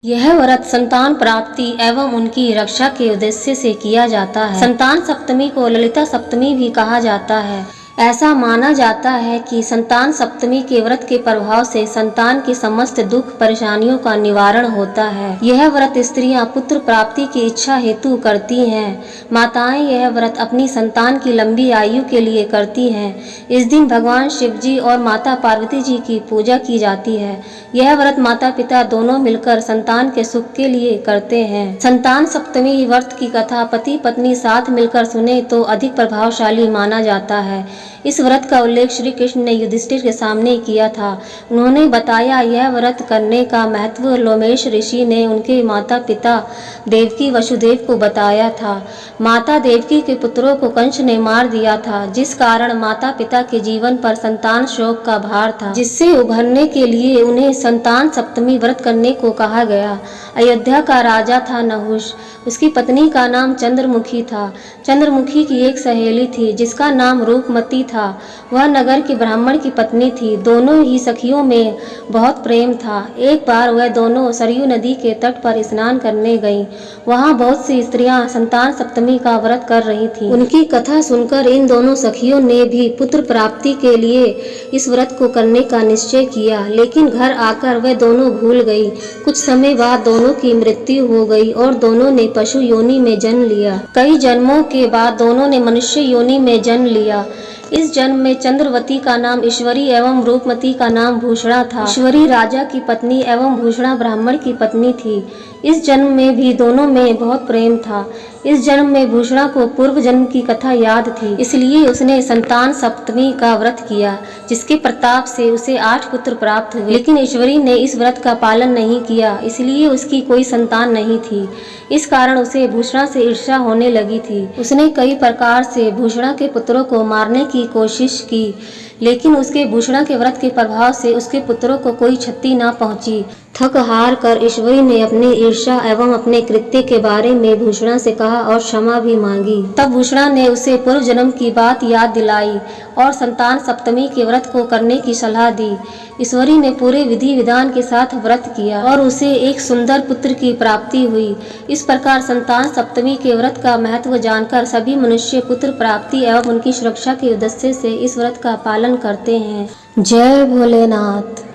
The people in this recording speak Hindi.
यह व्रत संतान प्राप्ति एवं उनकी रक्षा के उद्देश्य से किया जाता है। संतान सप्तमी को ललिता सप्तमी भी कहा जाता है। ऐसा माना जाता है कि संतान सप्तमी के व्रत के प्रभाव से संतान की समस्त दुख परेशानियों का निवारण होता है। यह व्रत स्त्रियां पुत्र प्राप्ति की इच्छा हेतु करती हैं। माताएं यह व्रत अपनी संतान की लंबी आयु के लिए करती हैं। इस दिन भगवान शिव जी और माता पार्वती जी की पूजा की जाती है। यह व्रत माता पिता दोनों मिलकर संतान के सुख के लिए करते हैं। संतान सप्तमी व्रत की कथा पति पत्नी साथ मिलकर सुने तो अधिक प्रभावशाली माना जाता है। इस व्रत का उल्लेख श्री कृष्ण ने युधिष्ठिर के सामने किया था। उन्होंने बताया यह व्रत करने का महत्व लोमेश ऋषि ने उनके माता पिता देवकी वसुदेव को बताया था। माता देवकी के पुत्रों को कंस ने मार दिया था, जिस कारण माता पिता के जीवन पर संतान शोक का भार था, जिससे उभरने के लिए उन्हें संतान सप्तमी व्रत करने को कहा गया। अयोध्या का राजा था नहुष। उसकी पत्नी का नाम चंद्रमुखी था। चंद्रमुखी की एक सहेली थी जिसका नाम रूपमती था। वह नगर की ब्राह्मण की पत्नी थी। दोनों ही सखियों में बहुत प्रेम था। एक बार वह दोनों सरयू नदी के तट पर स्नान करने गईं। वहां बहुत सी स्त्रियां संतान सप्तमी का व्रत कर रही थीं। उनकी कथा सुनकर इन दोनों सखियों ने भी पुत्र प्राप्ति के लिए इस व्रत को करने का निश्चय किया, लेकिन घर आकर वह दोनों भूल गई। कुछ समय बाद दोनों की मृत्यु हो गई और दोनों ने पशु योनि में जन्म लिया। कई जन्मों के बाद दोनों ने मनुष्य योनि में जन्म लिया। इस जन्म में चंद्रवती का नाम ईश्वरी एवं रूपमती का नाम भूषणा था। ईश्वरी राजा की पत्नी एवं भूषणा ब्राह्मण की पत्नी थी। इस जन्म में भी दोनों में बहुत प्रेम था। इस जन्म में भूषणा को पूर्व जन्म की कथा याद थी, इसलिए उसने संतान सप्तमी का व्रत किया, जिसके प्रताप से उसे 8 पुत्र प्राप्त हुए। लेकिन ईश्वरी ने इस व्रत का पालन नहीं किया, इसलिए उसकी कोई संतान नहीं थी। इस कारण उसे भूषणा से ईर्ष्या होने लगी थी। उसने कई प्रकार से भूषणा के पुत्रों को मारने की कोशिश की, लेकिन उसके भूषणा के व्रत के प्रभाव से उसके पुत्रों को कोई क्षति न पहुंची। थक हार कर ईश्वरी ने अपनी ईर्ष्या एवं अपने कृत्य के बारे में भूषणा से कहा और क्षमा भी मांगी। तब भूषणा ने उसे पूर्व जन्म की बात याद दिलाई और संतान सप्तमी के व्रत को करने की सलाह दी। ईश्वरी ने पूरे विधि विधान के साथ व्रत किया और उसे एक सुंदर पुत्र की प्राप्ति हुई। इस प्रकार संतान सप्तमी के व्रत का महत्व जानकर सभी मनुष्य पुत्र प्राप्ति एवं उनकी सुरक्षा के उद्देश्य से इस व्रत का पालन करते हैं। जय भोलेनाथ।